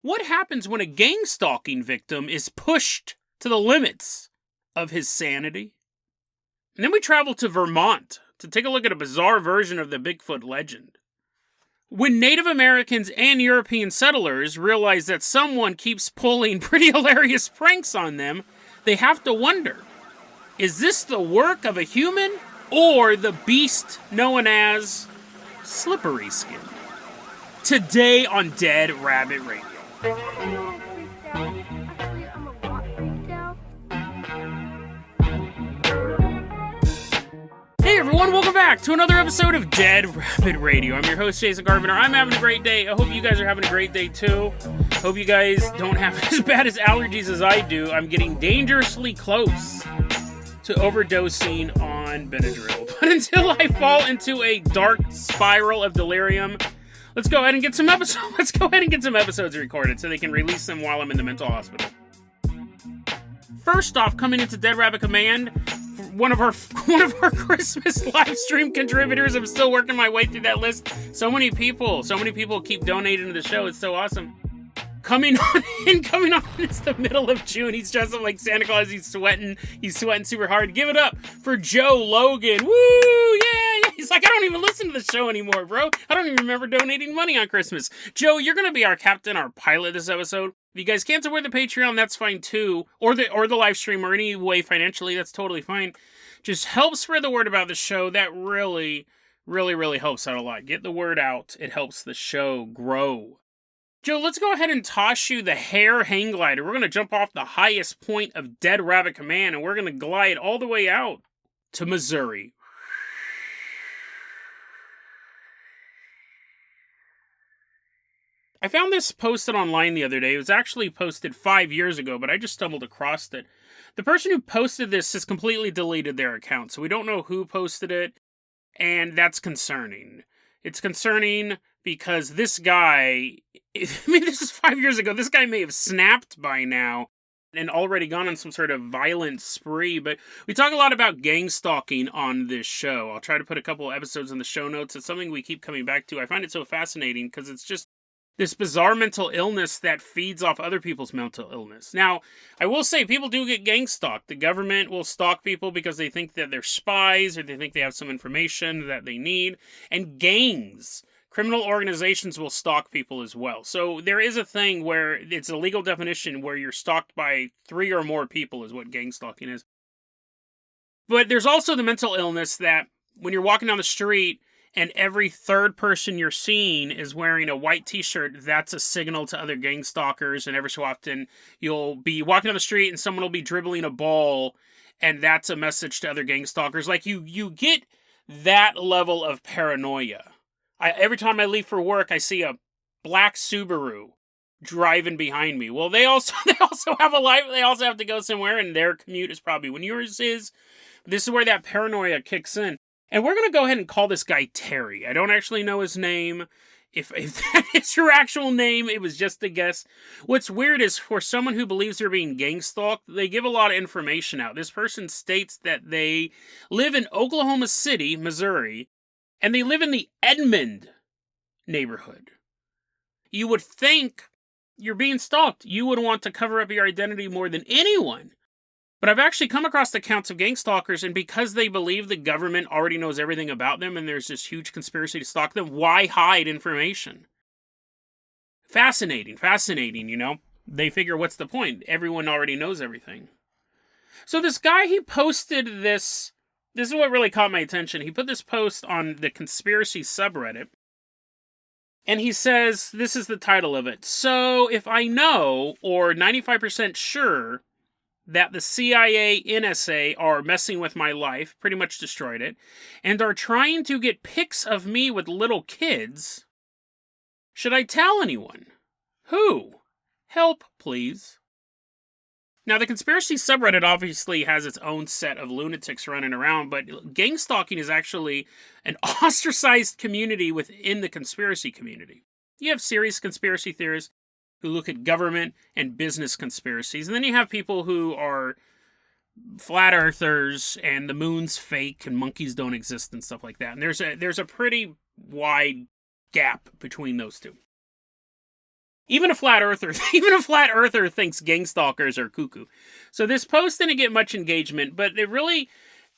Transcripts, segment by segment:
What happens when a gangstalking victim is pushed to the limits of his sanity? And then we travel to Vermont to take a look at a bizarre version of the Bigfoot legend. When Native Americans and European settlers realize that someone keeps pulling pretty hilarious pranks on them, they have to wonder, is this the work of a human or the beast known as Slippery Skin? Today on Dead Rabbit Radio. Hey everyone, welcome back to another episode of Dead Rabbit Radio. I'm your host, Jason Carpenter. I'm having a great day. I hope you guys are having a great day too. Hope you guys don't have as bad as allergies as I do. I'm getting dangerously close to overdosing on Benadryl. But until I fall into a dark spiral of delirium, let's go ahead and get some episodes recorded so they can release them while I'm in the mental hospital. First off, coming into Dead Rabbit Command, one of our Christmas live stream contributors. I'm still working my way through that list. So many people keep donating to the show. It's so awesome. Coming on, it's the middle of June. He's dressed up like Santa Claus. He's sweating super hard. Give it up for Joe Logan. Woo! Yeah. He's like, I don't even listen to the show anymore, bro. I don't even remember donating money on Christmas. Joe, you're going to be our captain, our pilot this episode. If you guys can't support the Patreon, that's fine too. Or the live stream or any way financially, that's totally fine. Just help spread the word about the show. That really, really, really helps out a lot. Get the word out. It helps the show grow. Joe, let's go ahead and toss you the hair hang glider. We're going to jump off the highest point of Dead Rabbit Command, and we're going to glide all the way out to Missouri. I found this posted online the other day. It was actually posted 5 years ago, but I just stumbled across it. The person who posted this has completely deleted their account, so we don't know who posted it, and that's concerning. It's concerning because this guy, this is 5 years ago, this guy may have snapped by now and already gone on some sort of violent spree, but we talk a lot about gangstalking on this show. I'll try to put a couple episodes in the show notes. It's something we keep coming back to. I find it so fascinating because it's just this bizarre mental illness that feeds off other people's mental illness. Now, I will say, people do get gang stalked. The government will stalk people because they think that they're spies or they think they have some information that they need. And gangs, criminal organizations, will stalk people as well. So there is a thing where it's a legal definition where you're stalked by 3 or more people is what gang stalking is. But there's also the mental illness that when you're walking down the street, and every third person you're seeing is wearing a white t-shirt, that's a signal to other gang stalkers, and every so often you'll be walking down the street and someone will be dribbling a ball, and that's a message to other gang stalkers. Like, you get that level of paranoia. Every time I leave for work, I see a black Subaru driving behind me. Well, they also have a life, they also have to go somewhere, and their commute is probably when yours is. This is where that paranoia kicks in. And we're going to go ahead and call this guy Terry. I don't actually know his name. If that is your actual name, it was just a guess. What's weird is for someone who believes they're being gang stalked, they give a lot of information out. This person states that they live in Oklahoma City, Missouri, and they live in the Edmond neighborhood. You would think you're being stalked. You would want to cover up your identity more than anyone. But I've actually come across accounts of gang stalkers, and because they believe the government already knows everything about them and there's this huge conspiracy to stalk them, why hide information? Fascinating, you know? They figure, what's the point? Everyone already knows everything. So this guy, he posted this. This is what really caught my attention. He put this post on the conspiracy subreddit. And he says, this is the title of it. So if I know, or 95% sure, that the CIA, NSA are messing with my life, pretty much destroyed it, and are trying to get pics of me with little kids, should I tell anyone? Who? Help, please. Now, the conspiracy subreddit obviously has its own set of lunatics running around, but gangstalking is actually an ostracized community within the conspiracy community. You have serious conspiracy theorists who look at government and business conspiracies. And then you have people who are flat earthers and the moon's fake and monkeys don't exist and stuff like that. And there's a pretty wide gap between those two. Even a flat earther thinks gangstalkers are cuckoo. So this post didn't get much engagement, but it really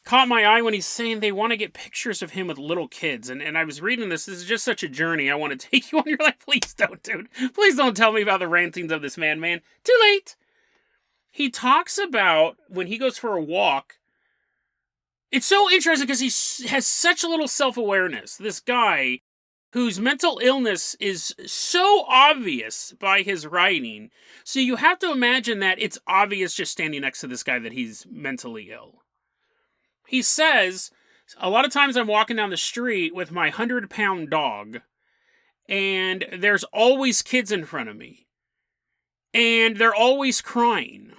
caught my eye when he's saying they want to get pictures of him with little kids. And I was reading this. This is just such a journey I want to take you on. You're like, please don't, dude. Please don't tell me about the rantings of this man. Too late. He talks about when he goes for a walk. It's so interesting because he has such a little self-awareness. This guy whose mental illness is so obvious by his writing. So you have to imagine that it's obvious just standing next to this guy that he's mentally ill. He says, a lot of times I'm walking down the street with my 100-pound dog, and there's always kids in front of me. And they're always crying.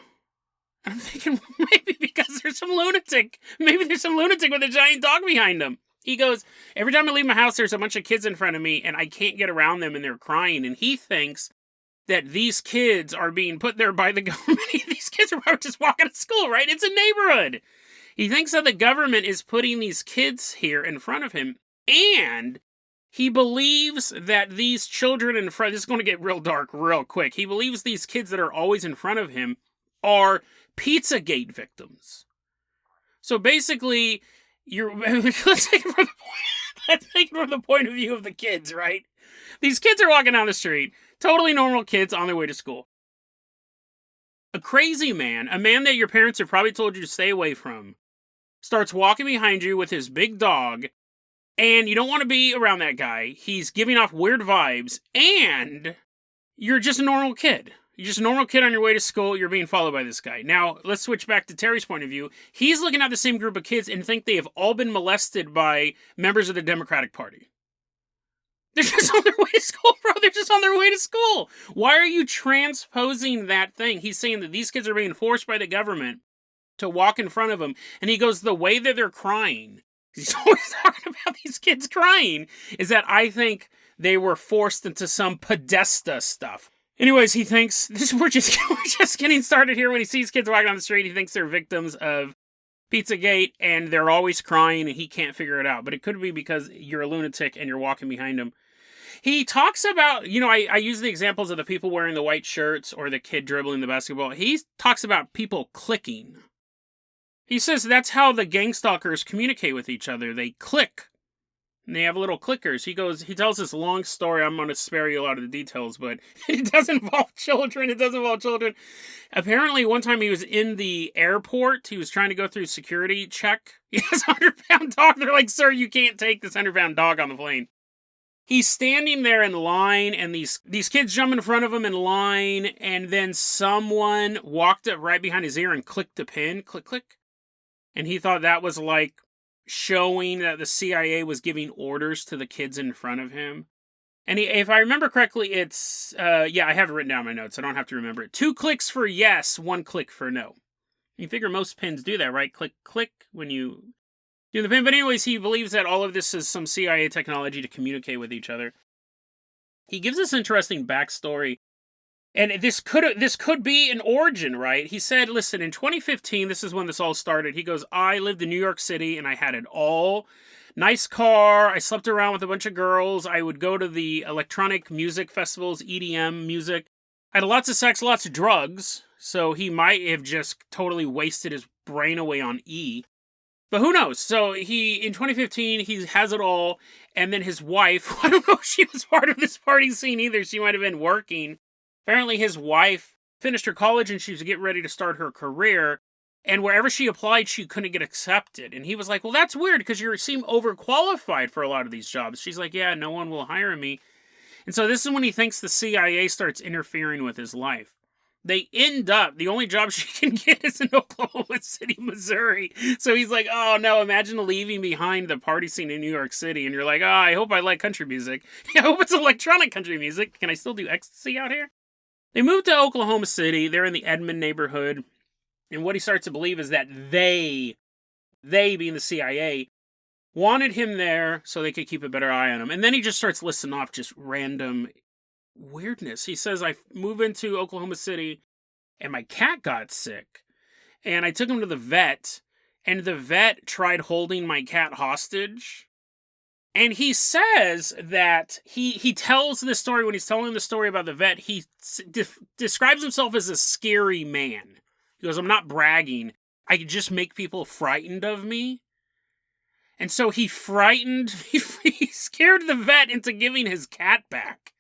And I'm thinking, maybe because there's some lunatic. Maybe there's some lunatic with a giant dog behind him. He goes, every time I leave my house, there's a bunch of kids in front of me, and I can't get around them, and they're crying. And he thinks that these kids are being put there by the government. These kids are probably just walking to school, right? It's a neighborhood. He thinks that the government is putting these kids here in front of him, and he believes that these children in front, this is going to get real dark real quick. He believes these kids that are always in front of him are Pizzagate victims. So basically, let's take it from the point of view of the kids, right? These kids are walking down the street, totally normal kids on their way to school. A crazy man, a man that your parents have probably told you to stay away from, starts walking behind you with his big dog, and you don't want to be around that guy. He's giving off weird vibes, and you're just a normal kid. You're just a normal kid on your way to school. You're being followed by this guy. Now, let's switch back to Terry's point of view. He's looking at the same group of kids and think they have all been molested by members of the Democratic Party. They're just on their way to school, bro. They're just on their way to school. Why are you transposing that thing? He's saying that these kids are being forced by the government to walk in front of him. And he goes, the way that they're crying, he's always talking about these kids crying, is that I think they were forced into some Podesta stuff. Anyways, he thinks, we're just getting started here. When he sees kids walking down the street, he thinks they're victims of Pizzagate, and they're always crying, and he can't figure it out. But it could be because you're a lunatic and you're walking behind him. He talks about, I use the examples of the people wearing the white shirts or the kid dribbling the basketball. He talks about people clicking. He says that's how the gangstalkers communicate with each other. They click. And they have little clickers. He tells this long story. I'm going to spare you a lot of the details, but it does involve children. Apparently, one time he was in the airport. He was trying to go through security check. He has a 100-pound dog. They're like, sir, you can't take this 100-pound dog on the plane. He's standing there in line, and these kids jump in front of him in line, and then someone walked up right behind his ear and clicked the pin. Click, click. And he thought that was like showing that the CIA was giving orders to the kids in front of him. And if I remember correctly, it's, I have it written down in my notes. I don't have to remember it. 2 clicks for yes, 1 click for no. You figure most pins do that, right? Click, click when you do the pin. But anyways, he believes that all of this is some CIA technology to communicate with each other. He gives this interesting backstory. And this could be an origin, right? He said, listen, in 2015, this is when this all started. He goes, I lived in New York City, and I had it all. Nice car. I slept around with a bunch of girls. I would go to the electronic music festivals, EDM music. I had lots of sex, lots of drugs. So he might have just totally wasted his brain away on E. But who knows? So in 2015, he has it all. And then his wife, I don't know if she was part of this party scene either. She might have been working. Apparently his wife finished her college and she was getting ready to start her career. And wherever she applied, she couldn't get accepted. And he was like, well, that's weird because you seem overqualified for a lot of these jobs. She's like, yeah, no one will hire me. And so this is when he thinks the CIA starts interfering with his life. They end up, the only job she can get is in Oklahoma City, Missouri. So he's like, oh no, imagine leaving behind the party scene in New York City. And you're like, I hope I like country music. I hope it's electronic country music. Can I still do ecstasy out here? They moved to Oklahoma City. They're in the Edmond neighborhood. And what he starts to believe is that they being the CIA, wanted him there so they could keep a better eye on him. And then he just starts listing off just random weirdness. He says, I moved into Oklahoma City and my cat got sick. And I took him to the vet. And the vet tried holding my cat hostage. And he says that he tells this story, when he's telling the story about the vet, he describes himself as a scary man. He goes, I'm not bragging. I could just make people frightened of me. And so he scared the vet into giving his cat back.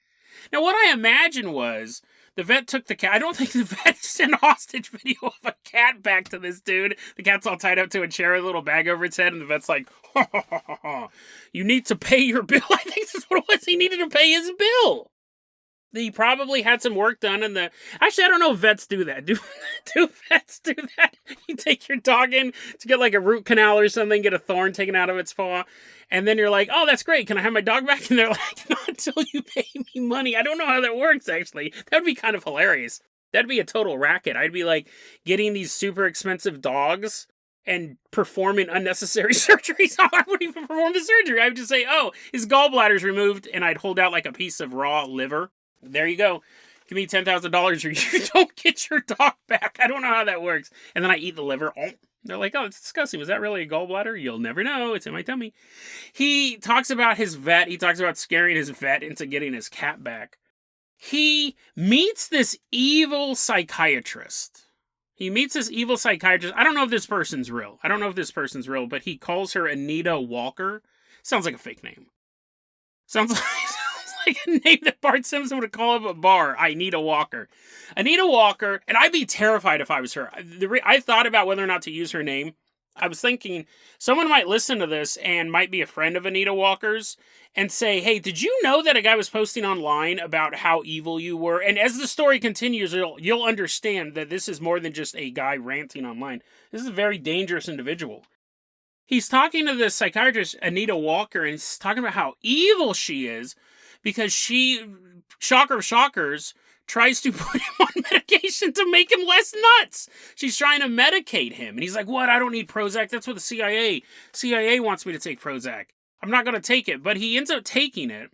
Now, what I imagine was, the vet took the cat. I don't think the vet sent a hostage video of a cat back to this dude. The cat's all tied up to a chair with a little bag over its head, and the vet's like, you need to pay your bill. I think that's what it was. He needed to pay his bill. He probably had some work done in the... Actually, I don't know if vets do that. Do vets do that? You take your dog in to get like a root canal or something, get a thorn taken out of its paw, and then you're like, oh, that's great. Can I have my dog back? And they're like, not until you pay me money. I don't know how that works, actually. That would be kind of hilarious. That'd be a total racket. I'd be like getting these super expensive dogs and performing unnecessary surgeries. I wouldn't even perform the surgery. I would just say, oh, his gallbladder's removed, and I'd hold out like a piece of raw liver. There you go. Give me $10,000 or you don't get your dog back. I don't know how that works. And then I eat the liver. Oh, they're like, oh, it's disgusting. Was that really a gallbladder? You'll never know. It's in my tummy. He talks about his vet. He talks about scaring his vet into getting his cat back. He meets this evil psychiatrist. I don't know if this person's real. But he calls her Anita Walker. Sounds like a fake name. Sounds like a name that Bart Simpson would call up a bar. Anita Walker. Anita Walker, and I'd be terrified if I was her. I thought about whether or not to use her name. I was thinking someone might listen to this and might be a friend of Anita Walker's and say, hey, did you know that a guy was posting online about how evil you were? And as the story continues, you'll understand that this is more than just a guy ranting online. This is a very dangerous individual. He's talking to this psychiatrist, Anita Walker, and he's talking about how evil she is because she, shocker of shockers, tries to put him on medication to make him less nuts. She's trying to medicate him. And he's like, what? I don't need Prozac. That's what the CIA wants me to take Prozac. I'm not going to take it. But he ends up taking it.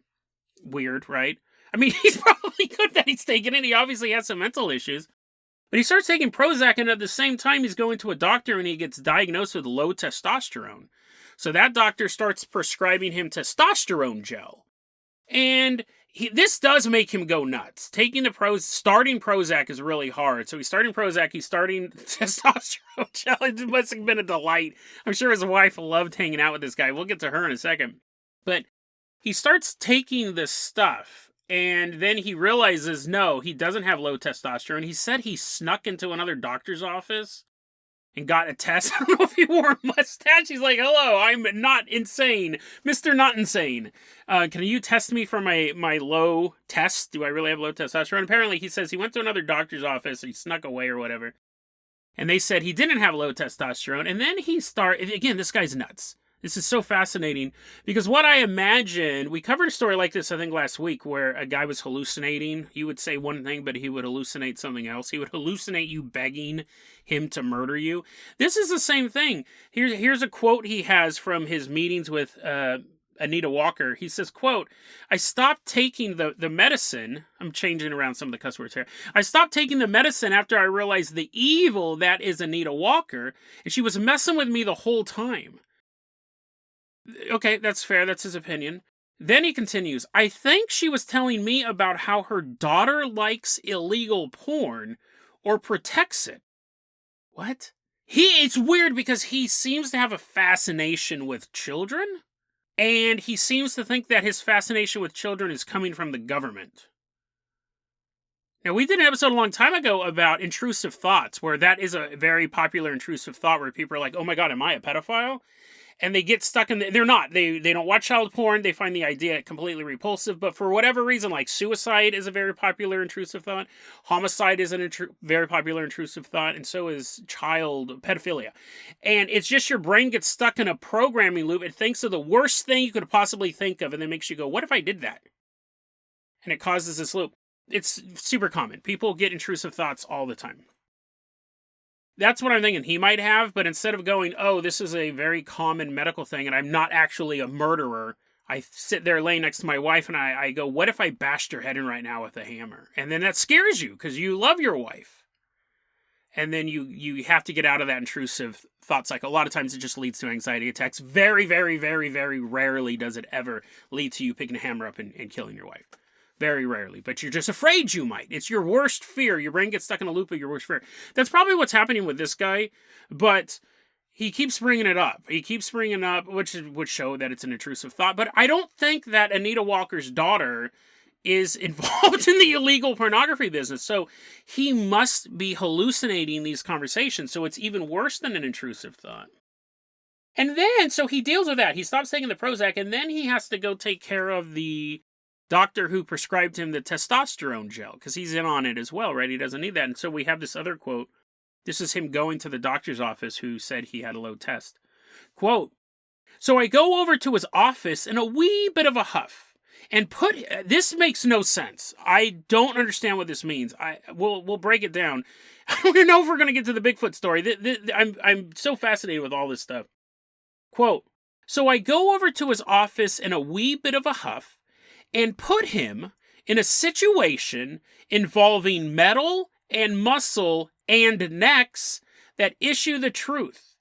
Weird, right? I mean, he's probably good that he's taking it. He obviously has some mental issues. But he starts taking Prozac, and at the same time, he's going to a doctor, and he gets diagnosed with low testosterone. So that doctor starts prescribing him testosterone gel. And this does make him go nuts. Starting Prozac is really hard. So he's starting Prozac, he's starting testosterone gel. It must have been a delight. I'm sure his wife loved hanging out with this guy. We'll get to her in a second. But he starts taking this stuff, and then he realizes, no, he doesn't have low testosterone. He said he snuck into another doctor's office and got a test. I don't know if he wore a mustache. He's like, hello, I'm not insane. Mr. Not Insane. Can you test me for my low test? Do I really have low testosterone? Apparently, he says he went to another doctor's office. He snuck away or whatever. And they said he didn't have low testosterone. And then again, this guy's nuts. This is so fascinating because what I imagine, we covered a story like this, I think, last week where a guy was hallucinating. You would say one thing, but he would hallucinate something else. He would hallucinate you begging him to murder you. This is the same thing. Here's a quote he has from his meetings with Anita Walker. He says, quote, I stopped taking the medicine. I'm changing around some of the cuss words here. I stopped taking the medicine after I realized the evil that is Anita Walker, and she was messing with me the whole time. Okay, that's fair. That's his opinion. Then he continues, I think she was telling me about how her daughter likes illegal porn or protects it. What? It's weird because he seems to have a fascination with children, and he seems to think that his fascination with children is coming from the government. Now, we did an episode a long time ago about intrusive thoughts, where that is a very popular intrusive thought where people are like, oh my god, am I a pedophile? And they get stuck in they're not. They don't watch child porn. They find the idea completely repulsive. But for whatever reason, like suicide is a very popular intrusive thought. Homicide is a very popular intrusive thought. And so is child pedophilia. And it's just your brain gets stuck in a programming loop. It thinks of the worst thing you could possibly think of. And then makes you go, what if I did that? And it causes this loop. It's super common. People get intrusive thoughts all the time. That's what I'm thinking he might have, but instead of going, oh, this is a very common medical thing and I'm not actually a murderer, I sit there laying next to my wife and I go, what if I bashed her head in right now with a hammer? And then that scares you because you love your wife. And then you have to get out of that intrusive thought cycle. A lot of times it just leads to anxiety attacks. Very, very, very, very rarely does it ever lead to you picking a hammer up and killing your wife. Very rarely. But you're just afraid you might. It's your worst fear. Your brain gets stuck in a loop of your worst fear. That's probably what's happening with this guy. But he keeps bringing it up. He keeps bringing it up, which would show that it's an intrusive thought. But I don't think that Anita Walker's daughter is involved in the illegal pornography business. So he must be hallucinating these conversations. So it's even worse than an intrusive thought. And then, so he deals with that. He stops taking the Prozac, and then he has to go take care of the doctor who prescribed him the testosterone gel, because he's in on it as well, right? He doesn't need that. And so we have this other quote. This is him going to the doctor's office who said he had a low test. Quote, "So I go over to his office in a wee bit of a huff. And this makes no sense. I don't understand what this means. We'll break it down. I don't even know if we're going to get to the Bigfoot story. I'm so fascinated with all this stuff. Quote, "So I go over to his office in a wee bit of a huff and put him in a situation involving metal and muscle and necks that issue the truth.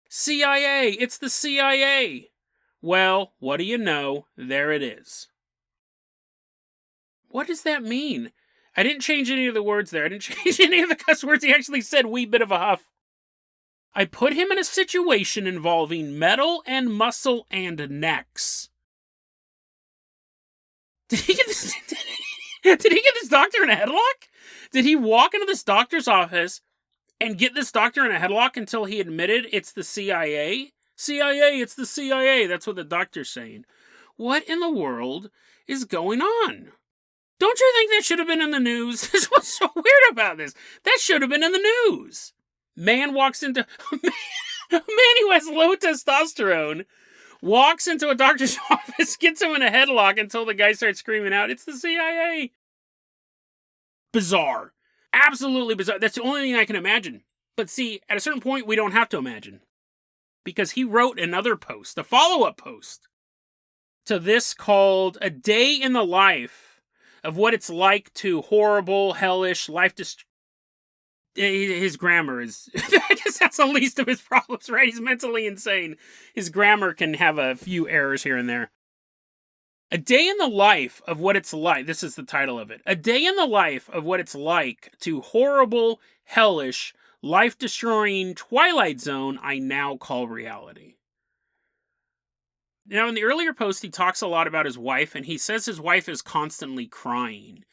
CIA, it's the CIA. Well, what do you know? There it is." What does that mean? I didn't change any of the words there. I didn't change any of the cuss words. He actually said wee bit of a huff. I put him in a situation involving metal and muscle and necks. Did he get this? Did he get this doctor in a headlock? Did he walk into this doctor's office and get this doctor in a headlock until he admitted it's the CIA? CIA, it's the CIA. That's what the doctor's saying. What in the world is going on? Don't you think that should have been in the news? This is what's so weird about this. That should have been in the news. Man walks into... a man who has low testosterone walks into a doctor's office, gets him in a headlock until the guy starts screaming out, "It's the CIA." Bizarre. Absolutely bizarre. That's the only thing I can imagine. But see, at a certain point, we don't have to imagine. Because he wrote another post, a follow-up post, to this called "A Day in the Life of What It's Like to Horrible, Hellish, His grammar is... I guess that's the least of his problems, right? He's mentally insane. His grammar can have a few errors here and there. "A Day in the Life of What It's Like..." This is the title of it. "A Day in the Life of What It's Like to Horrible, Hellish, Life-Destroying Twilight Zone I Now Call Reality." Now, in the earlier post, he talks a lot about his wife, and he says his wife is constantly crying.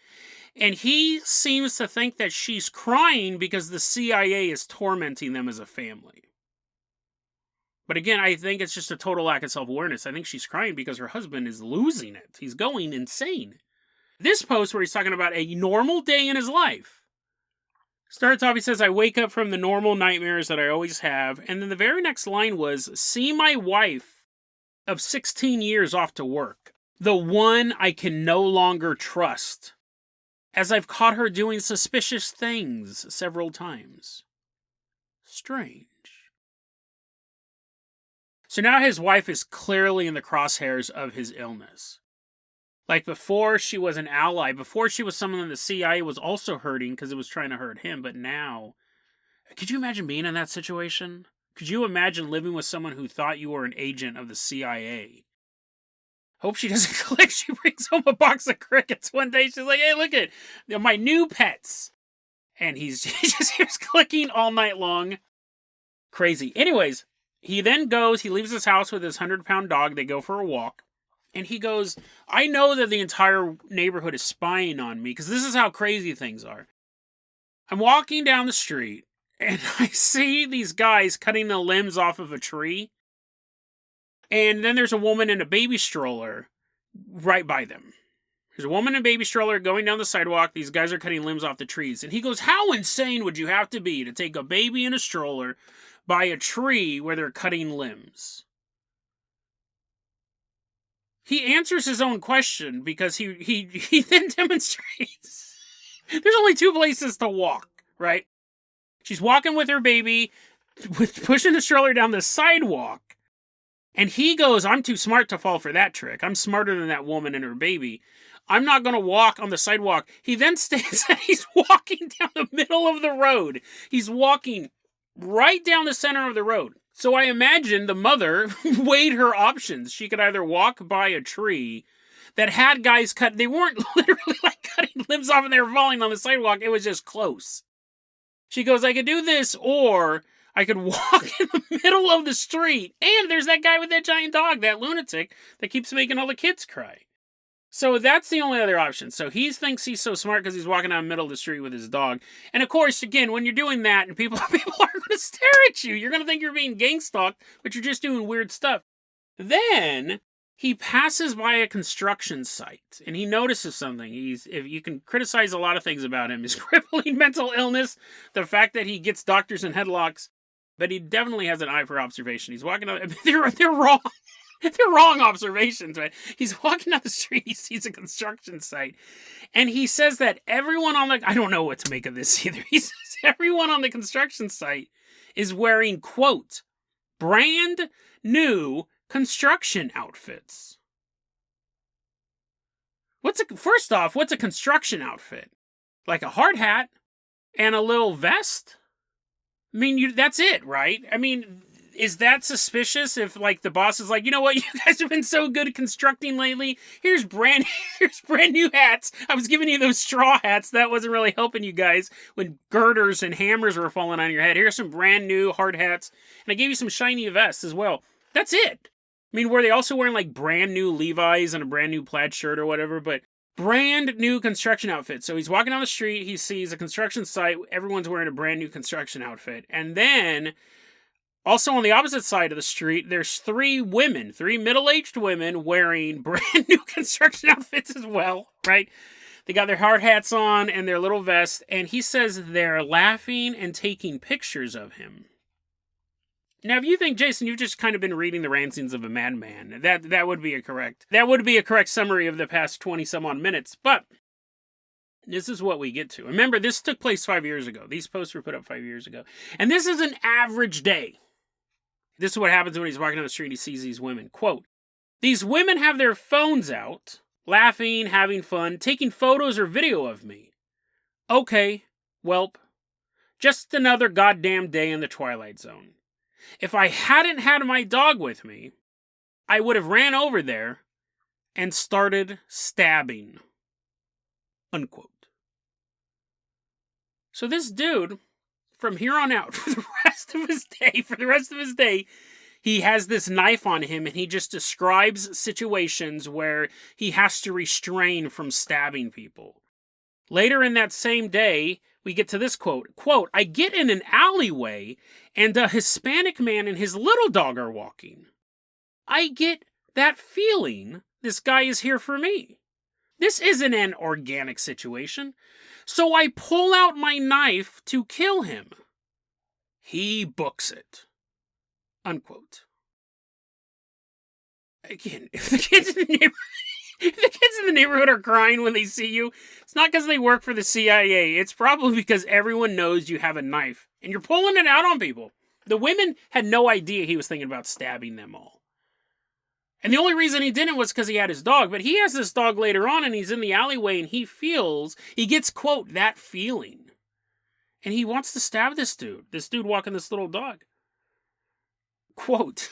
And he seems to think that she's crying because the CIA is tormenting them as a family. But again, I think it's just a total lack of self-awareness. I think she's crying because her husband is losing it. He's going insane. This post where he's talking about a normal day in his life starts off, he says, "I wake up from the normal nightmares that I always have." And then the very next line was, "See my wife of 16 years off to work. The one I can no longer trust, as I've caught her doing suspicious things several times. Strange." So now his wife is clearly in the crosshairs of his illness. Like before, she was an ally. Before, she was someone the CIA was also hurting because it was trying to hurt him. But now, could you imagine being in that situation? Could you imagine living with someone who thought you were an agent of the CIA? Hope she doesn't click. She brings home a box of crickets one day. She's like, "Hey, look at my new pets." And he just hears clicking all night long. Crazy. Anyways, he then goes, he leaves his house with his 100-pound dog. They go for a walk. And he goes, "I know that the entire neighborhood is spying on me because this is how crazy things are. I'm walking down the street and I see these guys cutting the limbs off of a tree. And then there's a woman in a baby stroller right by them. There's a woman in a baby stroller going down the sidewalk. These guys are cutting limbs off the trees." And he goes, "How insane would you have to be to take a baby in a stroller by a tree where they're cutting limbs?" He answers his own question because he then demonstrates there's only two places to walk, right? She's walking with her baby, pushing the stroller down the sidewalk. And he goes, "I'm too smart to fall for that trick. I'm smarter than that woman and her baby. I'm not going to walk on the sidewalk. He then states that he's walking down the middle of the road. He's walking right down the center of the road. So I imagine the mother weighed her options. She could either walk by a tree that had guys cut. They weren't literally like cutting limbs off and they were falling on the sidewalk. It was just close. She goes, I could do this, or I could walk in the middle of the street. And there's that guy with that giant dog, that lunatic, that keeps making all the kids cry. So that's the only other option. So he thinks he's so smart because he's walking down the middle of the street with his dog. And of course, again, when you're doing that and people are going to stare at you, you're going to think you're being gangstalked, but you're just doing weird stuff. Then he passes by a construction site and he notices something. If you can criticize a lot of things about him, his crippling mental illness, the fact that he gets doctors in headlocks, but he definitely has an eye for observation. He's walking out. They're wrong. They're wrong observations, right? He's walking down the street, he sees a construction site, and he says that everyone on the... I don't know what to make of this either. He says everyone on the construction site is wearing, quote, brand new construction outfits. First off, what's a construction outfit? Like a hard hat and a little vest? I mean, that's it, right? I mean... Is that suspicious if, like, the boss is like, you know what, you guys have been so good at constructing lately, here's brand new hats. I was giving you those straw hats. That wasn't really helping you guys when girders and hammers were falling on your head. Here's some brand new hard hats. And I gave you some shiny vests as well. That's it. I mean, were they also wearing, like, brand new Levi's and a brand new plaid shirt or whatever? But brand new construction outfit. So he's walking down the street. He sees a construction site. Everyone's wearing a brand new construction outfit. And then... also, on the opposite side of the street, there's three middle-aged women wearing brand new construction outfits as well, right? They got their hard hats on and their little vests, and he says they're laughing and taking pictures of him. Now, if you think, Jason, you've just kind of been reading the rantings of a madman, that would be a correct summary of the past 20-some-odd minutes, but this is what we get to. Remember, this took place 5 years ago. These posts were put up 5 years ago. And this is an average day. This is what happens when he's walking down the street and he sees these women. Quote, these women have their phones out, laughing, having fun, taking photos or video of me. Okay, welp. Just another goddamn day in the Twilight Zone. If I hadn't had my dog with me, I would have ran over there and started stabbing. Unquote. So this dude... from here on out, for the rest of his day, he has this knife on him and he just describes situations where he has to restrain from stabbing people. Later in that same day, we get to this quote. Quote, I get in an alleyway and a Hispanic man and his little dog are walking. I get that feeling this guy is here for me. This isn't an organic situation. So I pull out my knife to kill him. He books it. Unquote. Again, if the kids in the neighborhood are crying when they see you, it's not because they work for the CIA. It's probably because everyone knows you have a knife and you're pulling it out on people. The women had no idea he was thinking about stabbing them all. And the only reason he didn't was because he had his dog. But he has this dog later on, and he's in the alleyway, and he gets, quote, that feeling. And he wants to stab this dude walking this little dog. Quote,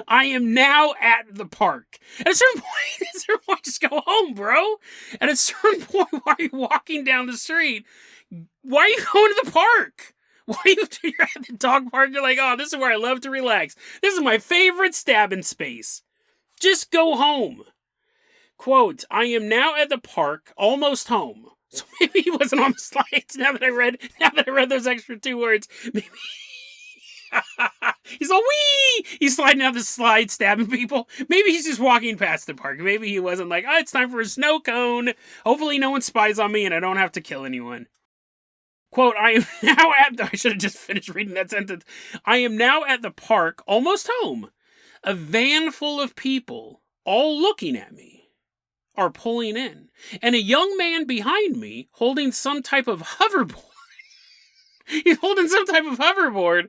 I am now at the park. At a certain point, just go home, bro. At a certain point, while you're walking down the street, why are you going to the park? Why you're at the dog park? You're like, oh, this is where I love to relax. This is my favorite stabbing space. Just go home. Quote, I am now at the park, almost home. So maybe he wasn't on the slides now that I read those extra 2 words. Maybe he's all wee! He's sliding down the slide, stabbing people. Maybe he's just walking past the park. Maybe he wasn't like, oh, it's time for a snow cone. Hopefully no one spies on me and I don't have to kill anyone. Quote, I am now I should have just finished reading that sentence. I am now at the park, almost home. A van full of people, all looking at me, are pulling in. And a young man behind me holding some type of hoverboard. He's holding some type of hoverboard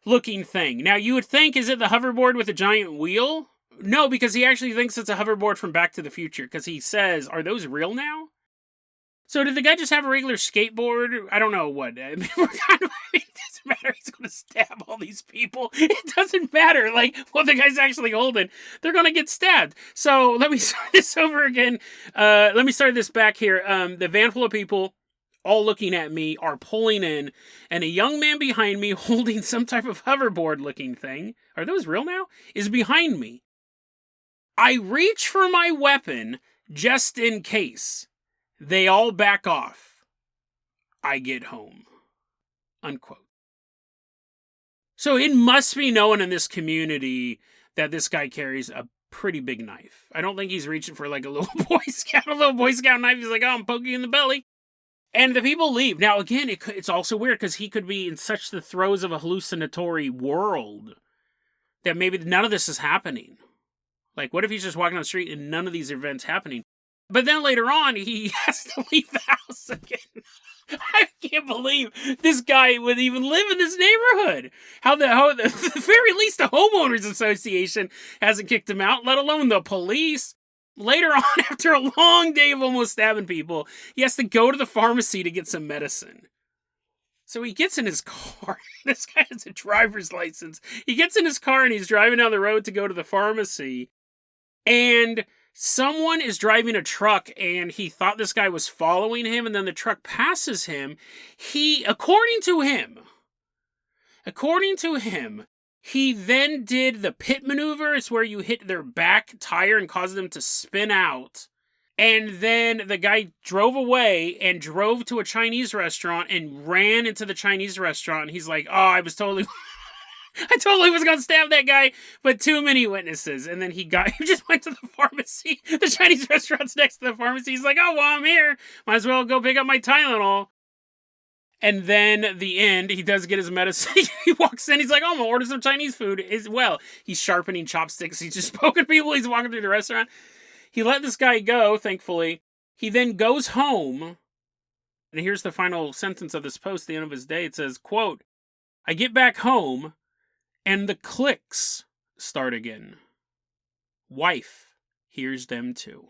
looking thing. Now, you would think, is it the hoverboard with a giant wheel? No, because he actually thinks it's a hoverboard from Back to the Future, because he says, are those real now? So did the guy just have a regular skateboard? I don't know what. I mean, it doesn't matter. He's going to stab all these people. It doesn't matter, like, what the guy's actually holding. They're going to get stabbed. So let me start this over again. Let me start this back here. The van full of people, all looking at me, are pulling in, and a young man behind me holding some type of hoverboard-looking thing, are those real now? Is behind me. I reach for my weapon just in case. They all back off. I get home. Unquote. So it must be known in this community that this guy carries a pretty big knife. I don't think he's reaching for like a little Boy Scout knife. He's like, oh, I'm poking you in the belly. And the people leave. Now, again, it's also weird because he could be in such the throes of a hallucinatory world that maybe none of this is happening. Like, what if he's just walking on the street and none of these events happening? But then later on, he has to leave the house again. I can't believe this guy would even live in this neighborhood. How the very least the homeowners association hasn't kicked him out, let alone the police. Later on, after a long day of almost stabbing people, he has to go to the pharmacy to get some medicine. So he gets in his car. This guy has a driver's license. He gets in his car and he's driving down the road to go to the pharmacy. And someone is driving a truck and he thought this guy was following him, and then the truck passes him. According to him, he then did the pit maneuver. It's where you hit their back tire and cause them to spin out. And then the guy drove away and drove to a Chinese restaurant and ran into the Chinese restaurant. And he's like, oh, I totally was going to stab that guy, but too many witnesses. And then he just went to the pharmacy. The Chinese restaurant's next to the pharmacy. He's like, oh, well, I'm here. Might as well go pick up my Tylenol. And then at the end, he does get his medicine. He walks in. He's like, oh, I'm going to order some Chinese food as well. He's sharpening chopsticks. He's just poking people. He's walking through the restaurant. He let this guy go, thankfully. He then goes home. And here's the final sentence of this post, the end of his day. It says, quote, I get back home, and the clicks start again. Wife hears them too.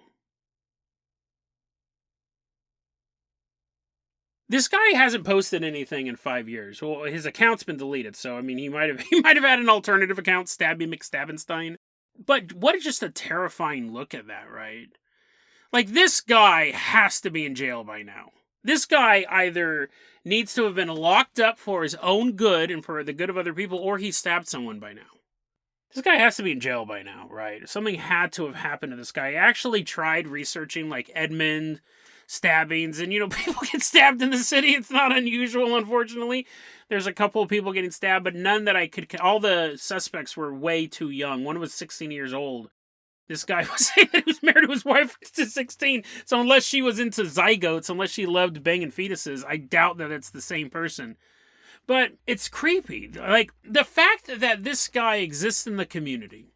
This guy hasn't posted anything in 5 years. Well, his account's been deleted, so I mean, he might have had an alternative account, Stabby McStabbenstein. But what is just a terrifying look at that, right? Like, this guy has to be in jail by now. This guy either needs to have been locked up for his own good and for the good of other people, or he stabbed someone by now. This guy has to be in jail by now, right? Something had to have happened to this guy. I actually tried researching, like, Edmond stabbings, and, people get stabbed in the city. It's not unusual, unfortunately. There's a couple of people getting stabbed, but none that I could... All the suspects were way too young. One was 16 years old. This guy was saying that he was married to his wife to 16. So unless she was into zygotes, unless she loved banging fetuses, I doubt that it's the same person. But it's creepy. Like, the fact that this guy exists in the community.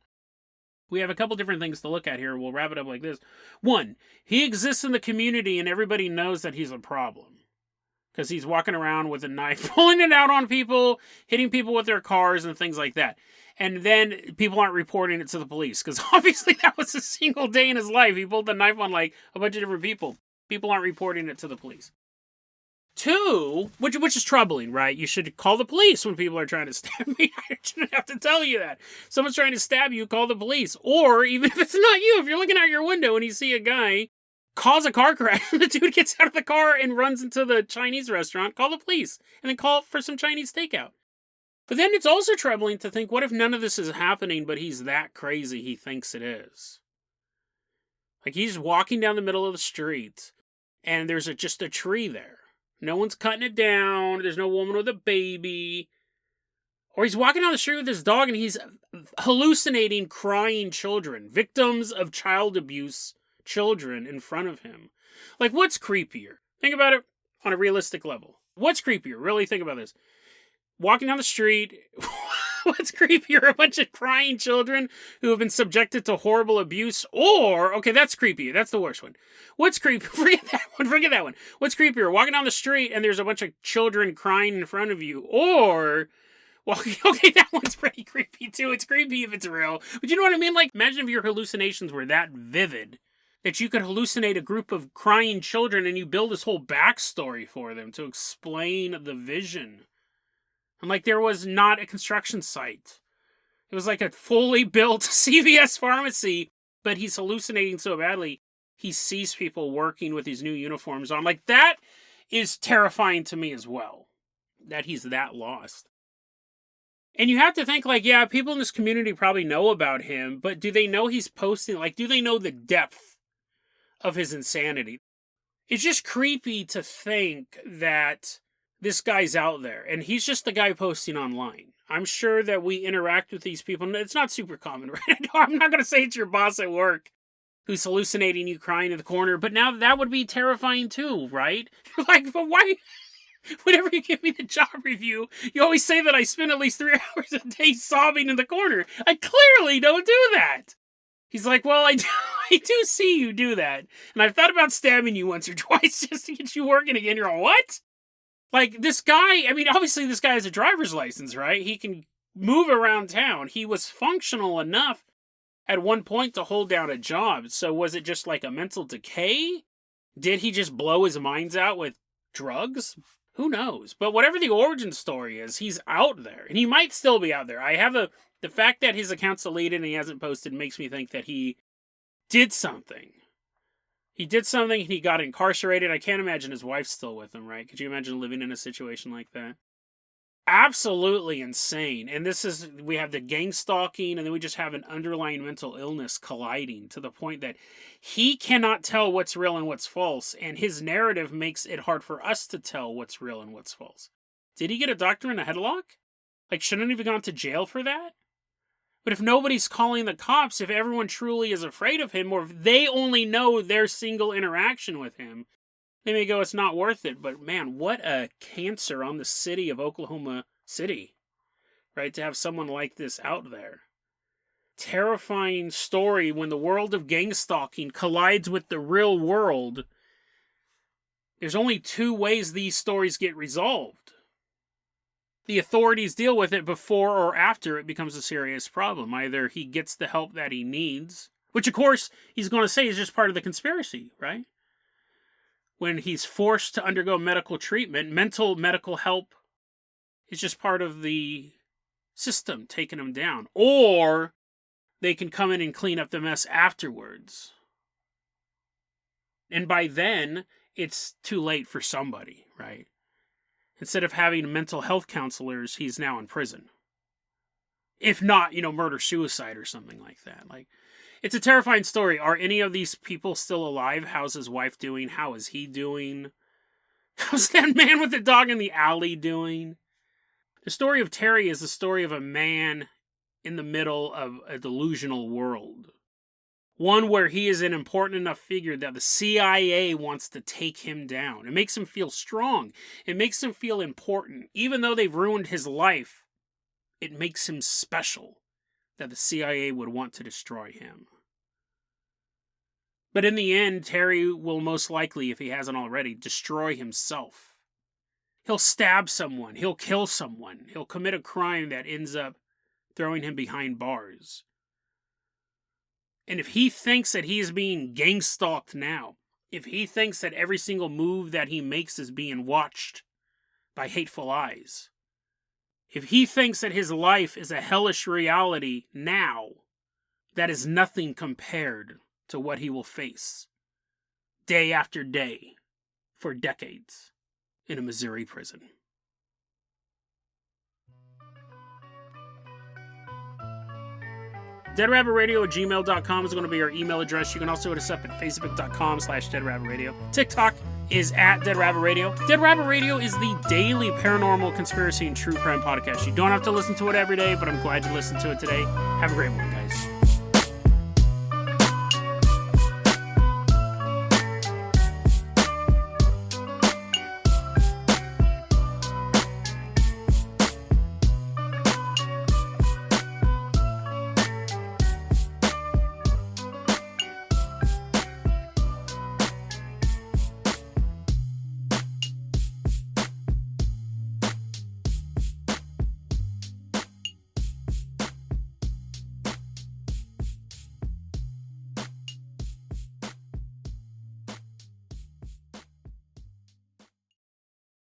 We have a couple different things to look at here. We'll wrap it up like this. One, he exists in the community and everybody knows that he's a problem. Because he's walking around with a knife, pulling it out on people, hitting people with their cars and things like that. And then people aren't reporting it to the police. Because obviously that was a single day in his life. He pulled the knife on like a bunch of different people. People aren't reporting it to the police. Two, which is troubling, right? You should call the police when people are trying to stab me. I shouldn't have to tell you that. If someone's trying to stab you, call the police. Or even if it's not you, if you're looking out your window and you see a guy cause a car crash and the dude gets out of the car and runs into the Chinese restaurant, call the police. And then call for some Chinese takeout. But then it's also troubling to think, what if none of this is happening, but he's that crazy he thinks it is? Like, he's walking down the middle of the street, and there's just a tree there. No one's cutting it down. There's no woman with a baby. Or he's walking down the street with his dog, and he's hallucinating crying children, victims of child abuse children in front of him. Like, what's creepier? Think about it on a realistic level. What's creepier? Really think about this. Walking down the street, what's creepier? A bunch of crying children who have been subjected to horrible abuse, or, okay, that's creepy. That's the worst one. What's creepy? Forget that one. What's creepier? Walking down the street and there's a bunch of children crying in front of you, or Well, okay, that one's pretty creepy too. It's creepy if it's real. But you know what I mean? Like, imagine if your hallucinations were that vivid that you could hallucinate a group of crying children and you build this whole backstory for them to explain the vision. And like, there was not a construction site. It was like a fully built CVS pharmacy, but he's hallucinating so badly, he sees people working with these new uniforms on. Like, that is terrifying to me as well, that he's that lost. And you have to think, like, yeah, people in this community probably know about him, but do they know he's posting? Like, do they know the depth of his insanity? It's just creepy to think that this guy's out there, and he's just the guy posting online. I'm sure that we interact with these people, and it's not super common, right? I'm not going to say it's your boss at work who's hallucinating you crying in the corner, but now that would be terrifying too, right? You're like, but why? Whenever you give me the job review, you always say that I spend at least 3 hours a day sobbing in the corner. I clearly don't do that. He's like, well, I do see you do that. And I've thought about stabbing you once or twice just to get you working again. You're all, what? Like, this guy, I mean, obviously this guy has a driver's license, right? He can move around town. He was functional enough at one point to hold down a job. So was it just like a mental decay? Did he just blow his minds out with drugs? Who knows? But whatever the origin story is, he's out there. And he might still be out there. The fact that his account's deleted and he hasn't posted makes me think that he did something. He did something and he got incarcerated. I can't imagine his wife's still with him, right? Could you imagine living in a situation like that? Absolutely insane. And we have the gangstalking, and then we just have an underlying mental illness colliding to the point that he cannot tell what's real and what's false, and his narrative makes it hard for us to tell what's real and what's false. Did he get a doctor in a headlock? Like, shouldn't he have gone to jail for that? But if nobody's calling the cops, if everyone truly is afraid of him, or if they only know their single interaction with him, they may go, it's not worth it. But man, what a cancer on the city of Oklahoma City, right? To have someone like this out there. Terrifying story when the world of gangstalking collides with the real world. There's only 2 ways these stories get resolved. The authorities deal with it before or after it becomes a serious problem. Either he gets the help that he needs, which of course he's going to say is just part of the conspiracy, right? When he's forced to undergo medical treatment, medical help is just part of the system taking him down. Or they can come in and clean up the mess afterwards. And by then, it's too late for somebody, right? Instead of having mental health counselors, he's now in prison. If not, murder-suicide or something like that. Like, it's a terrifying story. Are any of these people still alive? How's his wife doing? How is he doing? How's that man with the dog in the alley doing? The story of Terry is the story of a man in the middle of a delusional world. One where he is an important enough figure that the CIA wants to take him down. It makes him feel strong. It makes him feel important. Even though they've ruined his life, it makes him special that the CIA would want to destroy him. But in the end, Terry will most likely, if he hasn't already, destroy himself. He'll stab someone. He'll kill someone. He'll commit a crime that ends up throwing him behind bars. And if he thinks that he's being gangstalked now, if he thinks that every single move that he makes is being watched by hateful eyes, if he thinks that his life is a hellish reality now, that is nothing compared to what he will face day after day for decades in a Missouri prison. DeadRabbitRadio@gmail.com is going to be our email address. You can also hit us up at Facebook.com/DeadRabbitRadio. TikTok is at Dead Rabbit Radio. Dead Rabbit Radio is the daily paranormal conspiracy and true crime podcast. You don't have to listen to it every day, but I'm glad you listened to it today. Have a great one, guys.